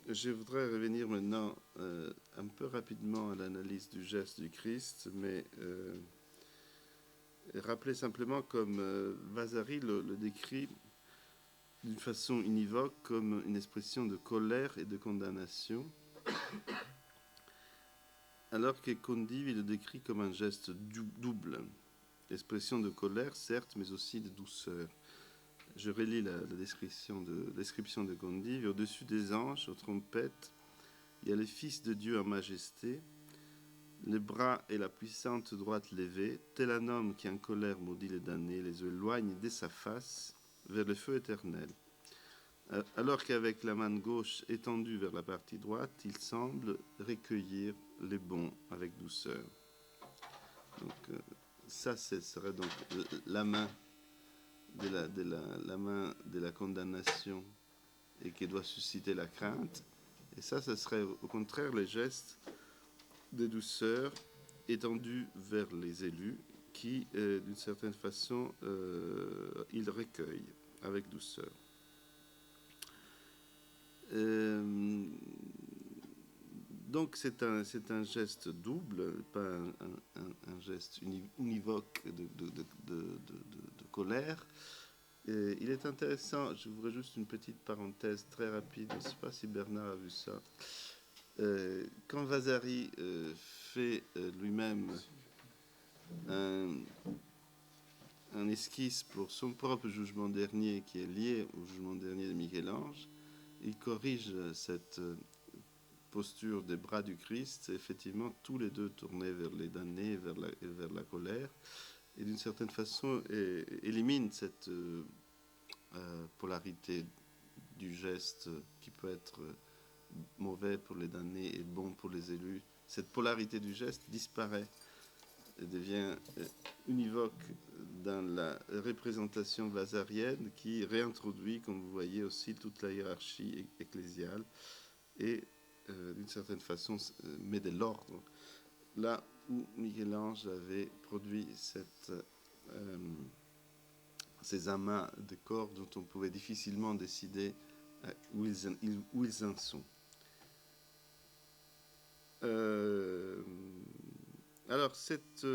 Je voudrais revenir maintenant un peu rapidement à l'analyse du geste du Christ, mais rappeler simplement comme Vasari le décrit d'une façon univoque comme une expression de colère et de condamnation, alors que Condivi le décrit comme un geste double, expression de colère certes, mais aussi de douceur. Je relis la description de Condivi. Au-dessus des anges, aux trompettes, il y a le Fils de Dieu en majesté, les bras et la puissante droite levés, tel un homme qui en colère maudit les damnés, les éloigne dès sa face vers le feu éternel. Alors qu'avec la main gauche étendue vers la partie droite, il semble recueillir les bons avec douceur. Donc ça, ce serait donc la main la main de la condamnation et qui doit susciter la crainte. Et ça, ce serait au contraire le geste de douceur étendu vers les élus qui, d'une certaine façon, ils recueillent avec douceur. Donc c'est un geste double, pas un geste univoque de colère. Il est intéressant, je voudrais juste une petite parenthèse très rapide, je ne sais pas si Bernard a vu ça. Quand Vasari fait lui-même un esquisse pour son propre jugement dernier qui est lié au jugement dernier de Michel-Ange, il corrige cette posture des bras du Christ, effectivement tous les deux tournés vers les damnés, vers la colère, et d'une certaine façon élimine cette polarité du geste qui peut être mauvais pour les damnés et bon pour les élus. Cette polarité du geste disparaît et devient univoque dans la représentation vasarienne qui réintroduit, comme vous voyez aussi, toute la hiérarchie ecclésiale et d'une certaine façon met de l'ordre là où Michel-Ange avait produit ces amas de corps dont on pouvait difficilement décider où ils en sont. Alors cette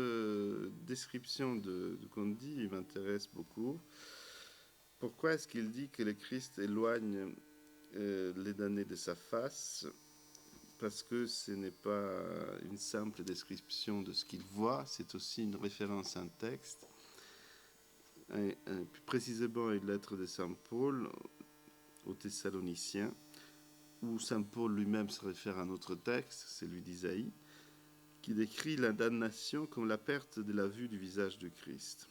description de Condivi m'intéresse beaucoup. Pourquoi est-ce qu'il dit que le Christ éloigne les damnés de sa face? Parce que ce n'est pas une simple description de ce qu'il voit, c'est aussi une référence à un texte, plus précisément une lettre de Saint Paul aux Thessaloniciens, où Saint Paul lui-même se réfère à un autre texte, celui d'Isaïe, qui décrit la damnation comme la perte de la vue du visage de Christ.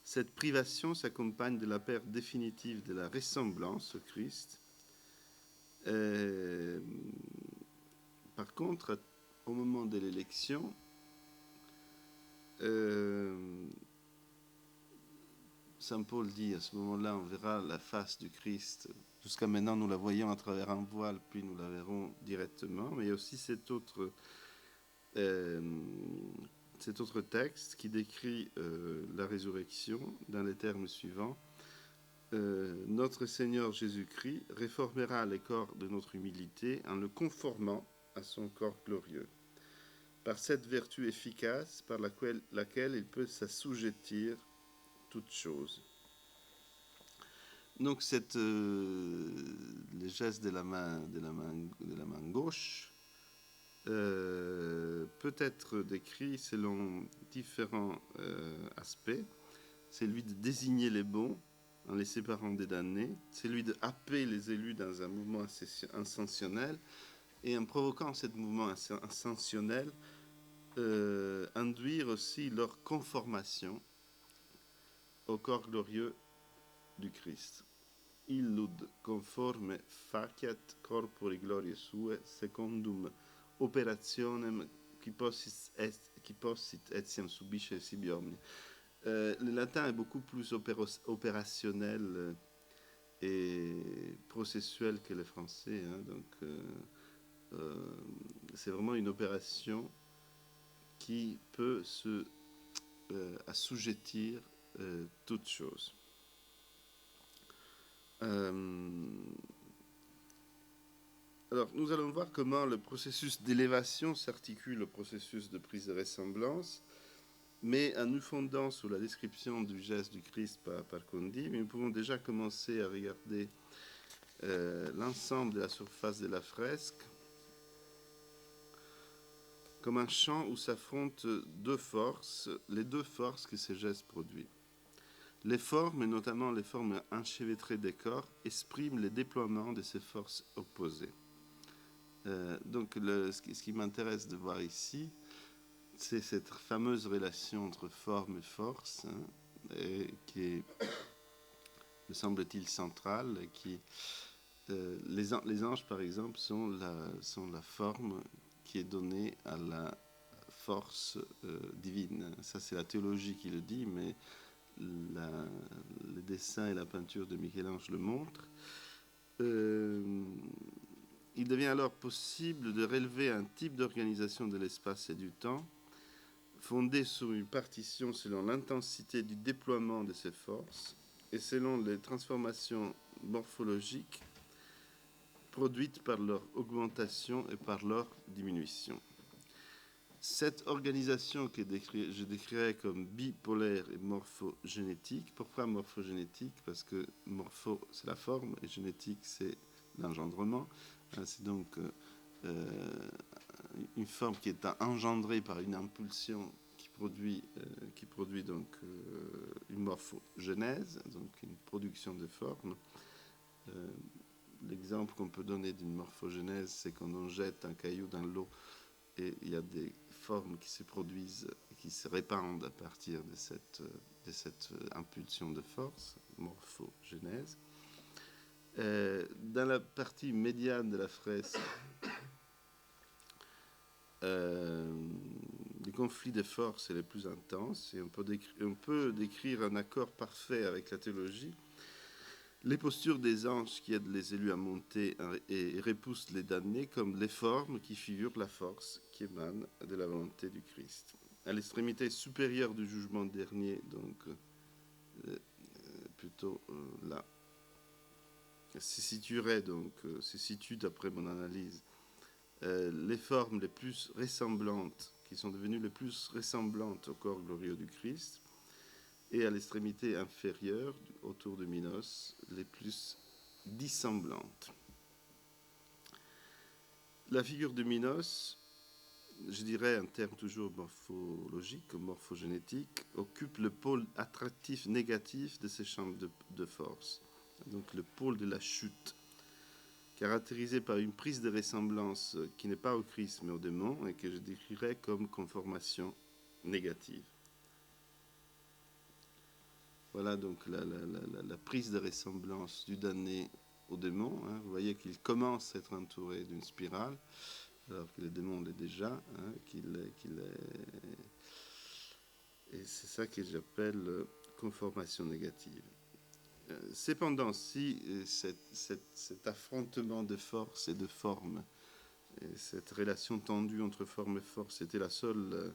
Cette privation s'accompagne de la perte définitive de la ressemblance au Christ. Par contre, au moment de l'élection, Saint Paul dit à ce moment-là, on verra la face du Christ. Jusqu'à maintenant, nous la voyons à travers un voile, puis nous la verrons directement. Mais il y a aussi cet autre texte qui décrit la résurrection dans les termes suivants. Notre Seigneur Jésus-Christ réformera les corps de notre humilité en le conformant à son corps glorieux, par cette vertu efficace par laquelle il peut s'assujettir toute chose. Donc le geste de la main gauche peut être décrit selon différents aspects. Celui de désigner les bons en les séparant des damnés, celui de happer les élus dans un mouvement ascensionnel, et en provoquant ce mouvement ascensionnel, induire aussi leur conformation au corps glorieux du Christ. Illud conforme faciat corpori gloriae sue secundum operationem qui possit etiam subisce sibi omnia. Le latin est beaucoup plus opérationnel et processuel que le français, hein, donc c'est vraiment une opération qui peut se assujettir toute chose. Alors, nous allons voir comment le processus d'élévation s'articule au processus de prise de ressemblance, mais en nous fondant sur la description du geste du Christ par Condive, nous pouvons déjà commencer à regarder l'ensemble de la surface de la fresque comme un champ où s'affrontent deux forces, les deux forces que ces gestes produisent. Les formes, et notamment les formes enchevêtrées des corps, expriment les déploiements de ces forces opposées. Donc, ce qui m'intéresse de voir ici, c'est cette fameuse relation entre forme et force, qui est, me semble-t-il, centrale, qui les anges, par exemple, sont la forme qui est donnée à la force divine. Ça, c'est la théologie qui le dit, mais les dessins et la peinture de Michel-Ange le montrent. Il devient alors possible de relever un type d'organisation de l'espace et du temps fondé sur une partition selon l'intensité du déploiement de ces forces et selon les transformations morphologiques produites par leur augmentation et par leur diminution. Cette organisation que je décrirais comme bipolaire et morphogénétique. Pourquoi morphogénétique? Parce que morpho, c'est la forme, et génétique, c'est l'engendrement. C'est donc une forme qui est engendrée par une impulsion qui produit donc une morphogénèse, donc une production de forme. L'exemple qu'on peut donner d'une morphogénèse, c'est quand on jette un caillou dans l'eau et il y a des formes qui se produisent et qui se répandent à partir de cette impulsion de force, morphogénèse. Dans la partie médiane de la fresque, le conflit des forces est le plus intense et on peut décrire un accord parfait avec la théologie. Les postures des anges qui aident les élus à monter et repoussent les damnés comme les formes qui figurent la force qui émane de la volonté du Christ. À l'extrémité supérieure du jugement dernier, donc plutôt là, se situe d'après mon analyse les formes les plus ressemblantes, qui sont devenues les plus ressemblantes au corps glorieux du Christ, et à l'extrémité inférieure, autour de Minos, les plus dissemblantes. La figure de Minos, je dirais un terme toujours morphologique, morphogénétique, occupe le pôle attractif négatif de ces champs de force, donc le pôle de la chute, caractérisé par une prise de ressemblance qui n'est pas au Christ mais au démon et que je décrirais comme conformation négative. Voilà donc la prise de ressemblance du damné au démon. Vous voyez qu'il commence à être entouré d'une spirale, alors que le démon l'est déjà. Et c'est ça que j'appelle conformation négative. Cependant, si cet affrontement de force et de forme, et cette relation tendue entre forme et force était la seule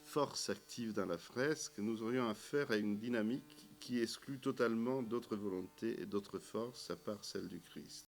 force active dans la fresque, nous aurions affaire à une dynamique qui exclut totalement d'autres volontés et d'autres forces à part celle du Christ.